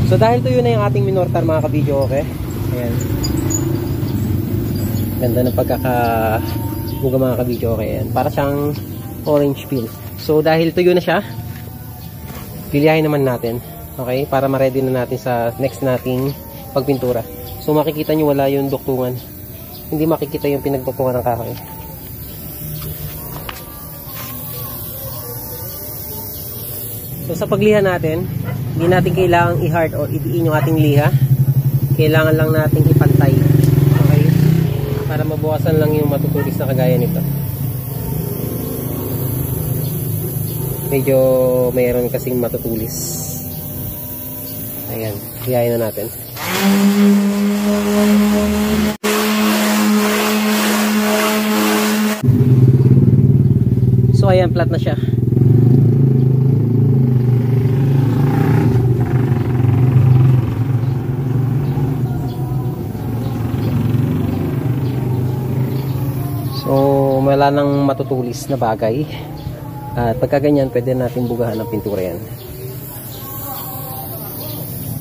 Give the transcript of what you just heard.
So dahil tuyo na yung ating minortar mga kabidyo, okay? Ayan. Ganda ng pagkakabuga mga kabidyo, okay? Ayan. Para siyang orange peel. So dahil tuyo na siya, pilihain naman natin. Okay? Para ma-ready na natin sa next nating pagpintura. So makikita nyo wala yung duktungan. Hindi makikita yung pinagtutungan ng kahoy. So sa pagliha natin, hindi natin kailangang i-hard o idiin yung ating liha. Kailangan lang natin ipantay. Okay? Para mabawasan lang yung matutulis na kagaya nito. Medyo mayroon kasing matutulis. Ayan, hihayin na natin. So ayan, flat na siya. So wala nang matutulis na bagay. At pagka ganyan, pwede natin bugahan ng pintura yan.